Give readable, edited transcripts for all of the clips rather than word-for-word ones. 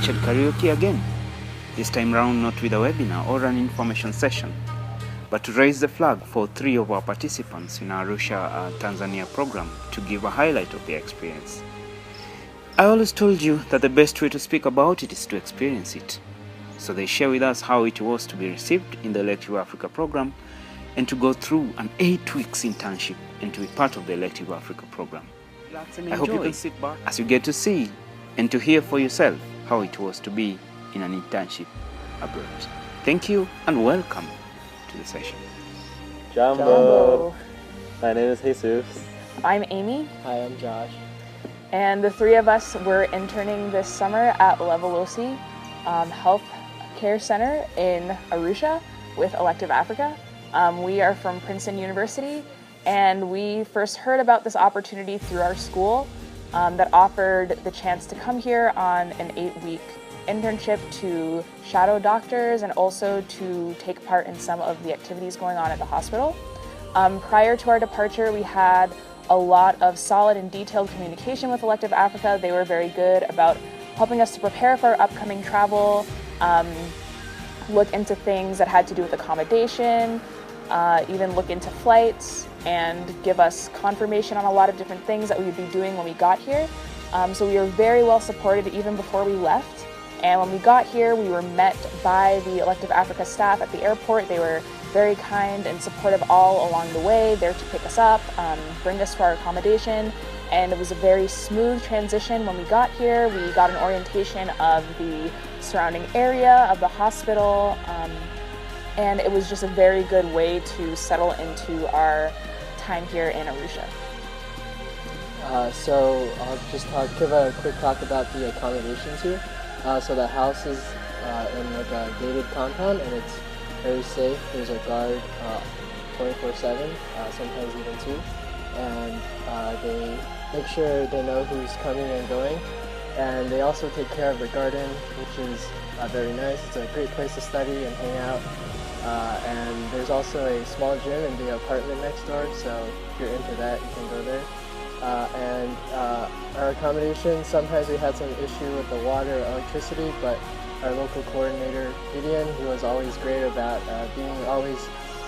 featured karaoke again, this time round not with a webinar or an information session, but to raise the flag for 3 of our participants in our Arusha, Tanzania program to give a highlight of their experience. I always told you that the best way to speak about it is to experience it. So they share with us how it was to be received in the Elective Africa program and to go through an 8 weeks internship and to be part of the Elective Africa program. I hope you can sit back as you get to see and to hear for yourself how it was to be in an internship abroad. Thank you and welcome to the session. Jumbo. My name is Jesus. I'm Amy. Hi, I'm Josh. And the 3 of us were interning this summer at Levelosi Health Care Center in Arusha with Elective Africa. We are from Princeton University, and we first heard about this opportunity through our school that offered the chance to come here on an 8-week internship to shadow doctors and also to take part in some of the activities going on at the hospital. Prior to our departure, we had a lot of solid and detailed communication with Elective Africa. They were very good about helping us to prepare for our upcoming travel, look into things that had to do with accommodation, even look into flights, and give us confirmation on a lot of different things that we would be doing when we got here. So we were very well supported even before we left. And when we got here, we were met by the Elective Africa staff at the airport. They were very kind and supportive all along the way, there to pick us up, bring us to our accommodation. And it was a very smooth transition when we got here. We got an orientation of the surrounding area of the hospital, and it was just a very good way to settle into our time here in Arusha. So I'll just give a quick talk about the accommodations here. So the house is in like a gated compound, and it's very safe. There's a guard 24/7, sometimes even 2, and they make sure they know who's coming and going. And they also take care of the garden, which is very nice. It's a great place to study and hang out. And there's also a small gym in the apartment next door, so if you're into that, you can go there. And our accommodation, sometimes we had some issue with the water or electricity, but our local coordinator, Gideon, he was always great about being always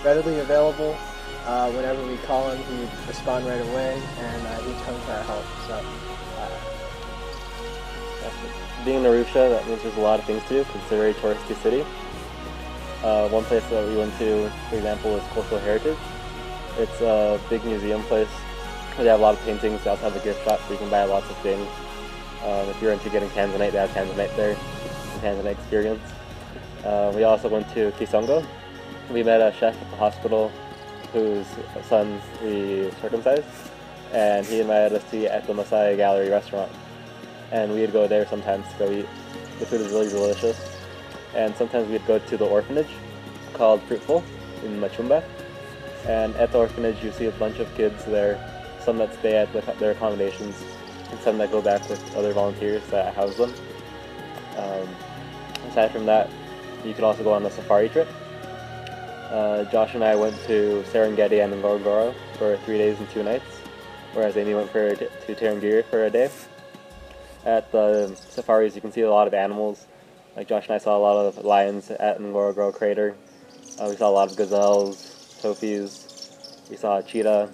readily available. Whenever we call him, he'd respond right away, and he'd come to our help. So, being in Arusha, that means there's a lot of things to do because it's a very touristy city. One place that we went to, for example, is Cultural Heritage. It's a big museum place. They have a lot of paintings. They also have a gift shop where you can buy lots of things. If you're into getting Tanzanite, they have Tanzanite there, and Tanzanite experience. We also went to Kisongo. We met a chef at the hospital whose sons we circumcised, and he invited us to eat at the Masai Gallery restaurant. And we'd go there sometimes to go eat. The food is really delicious. And sometimes we'd go to the orphanage called Fruitful in Machumba. And at the orphanage you see a bunch of kids there, some that stay at their accommodations, and some that go back with other volunteers that house them. Aside from that, you can also go on a safari trip. Josh and I went to Serengeti and Ngorongoro for 3 days and 2 nights, whereas Amy went to Tarangire for a day. At the safaris you can see a lot of animals. Like Josh and I saw a lot of lions at Ngorongoro crater. We saw a lot of gazelles, tophies. We saw a cheetah.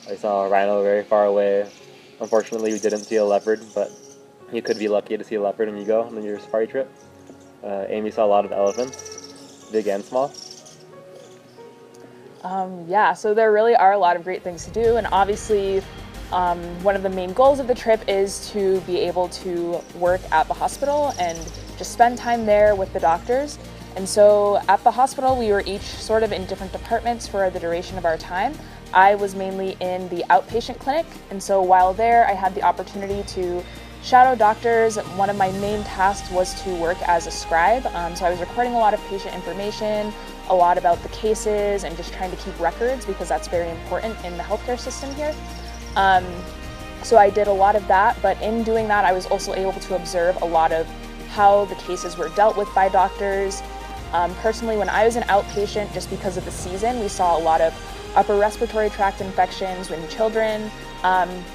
I saw a rhino very far away. Unfortunately we didn't see a leopard, but you could be lucky to see a leopard when you go on your safari trip. Amy saw a lot of elephants, big and small. Yeah, so there really are a lot of great things to do, and obviously one of the main goals of the trip is to be able to work at the hospital and just spend time there with the doctors. And so at the hospital we were each sort of in different departments for the duration of our time. I was mainly in the outpatient clinic, and so while there I had the opportunity to shadow doctors. One of my main tasks was to work as a scribe, so I was recording a lot of patient information, a lot about the cases, and just trying to keep records because that's very important in the healthcare system here. So I did a lot of that, but in doing that I was also able to observe a lot of how the cases were dealt with by doctors. Personally, when I was an outpatient, just because of the season, we saw a lot of upper respiratory tract infections in children.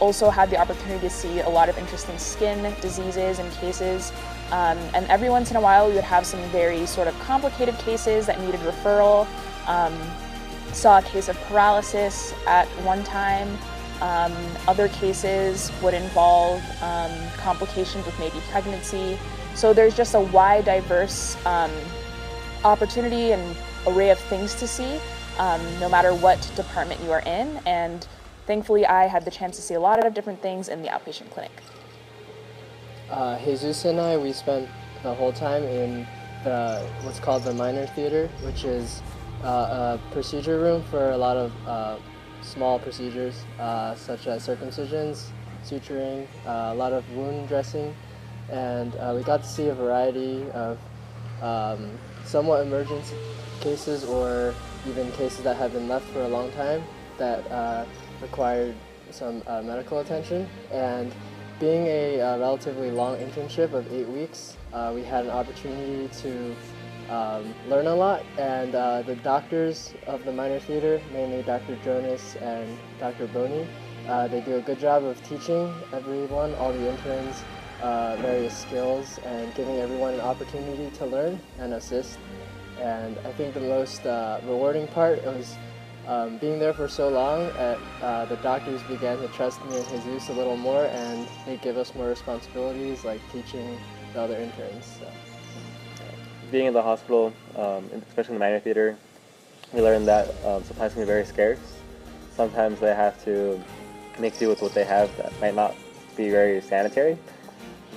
Also had the opportunity to see a lot of interesting skin diseases and cases. And every once in a while we would have some very sort of complicated cases that needed referral. Saw a case of paralysis at one time. Other cases would involve complications with maybe pregnancy. So there's just a wide, diverse opportunity and array of things to see, no matter what department you are in. And thankfully, I had the chance to see a lot of different things in the outpatient clinic. Jesus and I, we spent the whole time in what's called the minor theater, which is a procedure room for a lot of small procedures, such as circumcisions, suturing, a lot of wound dressing, and we got to see a variety of somewhat emergent cases or even cases that have been left for a long time that required some medical attention. And being a relatively long internship of 8 weeks, we had an opportunity to learn a lot, and the doctors of the minor theater, mainly Dr. Jonas and Dr. Boney, they do a good job of teaching everyone, all the interns, various skills and giving everyone an opportunity to learn and assist. And I think the most rewarding part was being there for so long, the doctors began to trust me and Jesus a little more, and they give us more responsibilities like teaching the other interns. So. Being in the hospital, especially in the minor theater, we learned that supplies can be very scarce. Sometimes they have to make do with what they have that might not be very sanitary,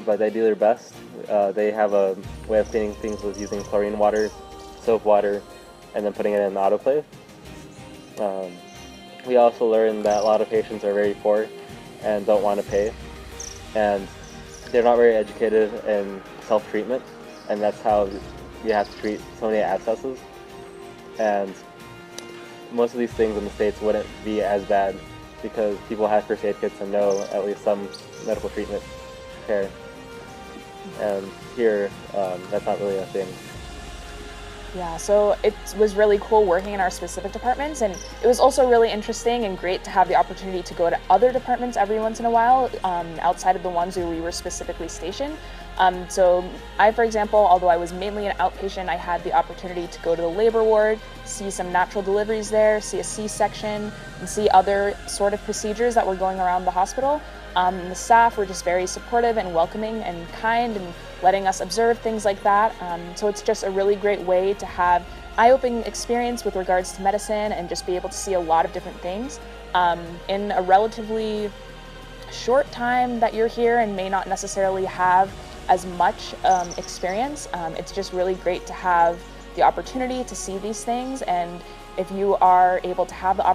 but they do their best. They have a way of cleaning things with using chlorine water, soap water, and then putting it in an autoclave. We also learned that a lot of patients are very poor and don't want to pay, and they're not very educated in self-treatment, and that's how you have to treat so many abscesses. And most of these things in the States wouldn't be as bad because people have first aid kits and know at least some medical treatment care. And here, that's not really a thing. Yeah, so it was really cool working in our specific departments, and it was also really interesting and great to have the opportunity to go to other departments every once in a while, outside of the ones where we were specifically stationed. So I, for example, although I was mainly an outpatient, I had the opportunity to go to the labor ward, see some natural deliveries there, see a C-section, and see other sort of procedures that were going around the hospital. The staff were just very supportive and welcoming and kind and letting us observe things like that. So it's just a really great way to have eye-opening experience with regards to medicine and just be able to see a lot of different things in a relatively short time that you're here and may not necessarily have as much experience. It's just really great to have the opportunity to see these things, and if you are able to have the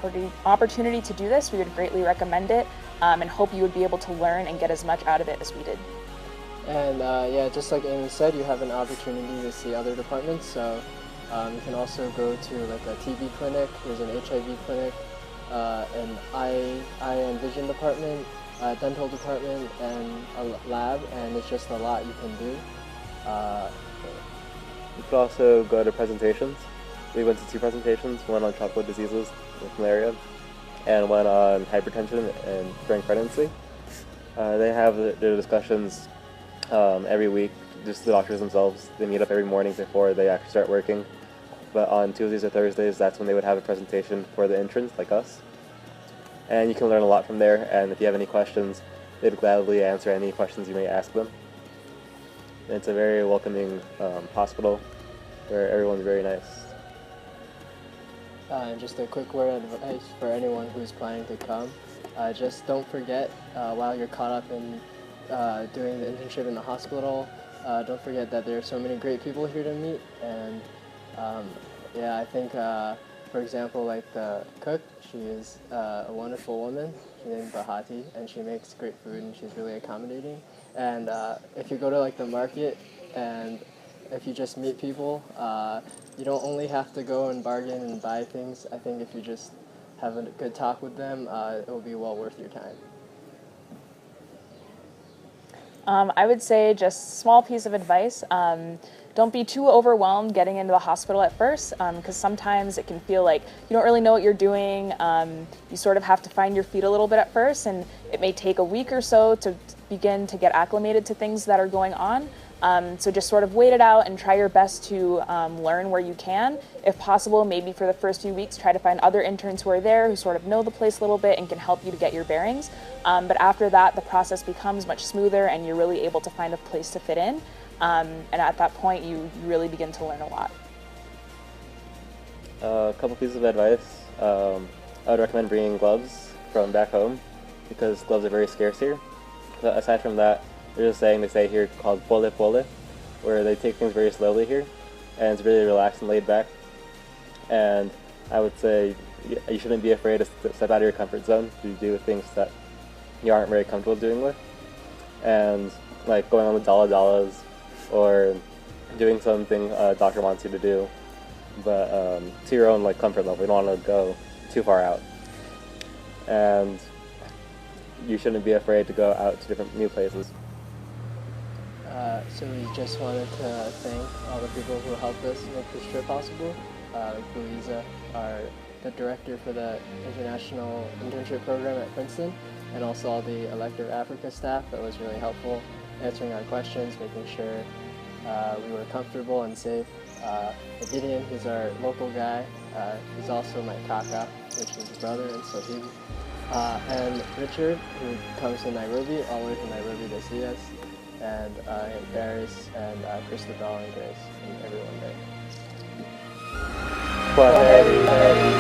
opportunity to do this, we would greatly recommend it, and hope you would be able to learn and get as much out of it as we did. And yeah, just like Amy said, you have an opportunity to see other departments, so you can also go to like a TB clinic, there's an HIV clinic, an eye and vision department, dental department, and a lab, and it's just a lot you can do. You could also go to presentations. We went to 2 presentations, one on tropical diseases with malaria, and one on hypertension and during pregnancy. They have their discussions every week, just the doctors themselves. They meet up every morning before they actually start working. But on Tuesdays or Thursdays, that's when they would have a presentation for the interns like us. And you can learn a lot from there, and if you have any questions, they'd gladly answer any questions you may ask them. And it's a very welcoming hospital where everyone's very nice. And just a quick word of advice for anyone who's planning to come. Just don't forget, while you're caught up in doing the internship in the hospital, don't forget that there are so many great people here to meet. And yeah, I think, for example, like the cook, she is a wonderful woman. She's named Bahati, and she makes great food, and she's really accommodating. And if you go to like the market, and if you just meet people, you don't only have to go and bargain and buy things. I think if you just have a good talk with them, it will be well worth your time. I would say just small piece of advice. don't be too overwhelmed getting into the hospital at first, because sometimes it can feel like you don't really know what you're doing. You sort of have to find your feet a little bit at first, and it may take a week or so to begin to get acclimated to things that are going on. So just sort of wait it out and try your best to learn where you can. If possible, maybe for the first few weeks, try to find other interns who are there who sort of know the place a little bit and can help you to get your bearings. But after that, the process becomes much smoother and you're really able to find a place to fit in. And at that point, you really begin to learn a lot. A couple pieces of advice. I would recommend bringing gloves from back home because gloves are very scarce here. But aside from that, there's a saying they say here called pole pole, where they take things very slowly here, and it's really relaxed and laid back. And I would say you shouldn't be afraid to step out of your comfort zone to do things that you aren't very comfortable doing with. And like going on the dalas or doing something a doctor wants you to do, but to your own like comfort level. You don't want to go too far out. And you shouldn't be afraid to go out to different new places. So we just wanted to thank all the people who helped us make this trip possible. Like Louisa, the director for the International Internship Program at Princeton, and also all the Elective Africa staff that was really helpful answering our questions, making sure we were comfortable and safe. Gideon, who's our local guy, he's also my kaka, which is brother, and so he. And Richard, who comes from Nairobi, all the way from Nairobi to see us, and Paris, and Christabel and Grace, and everyone there. Kwaheri.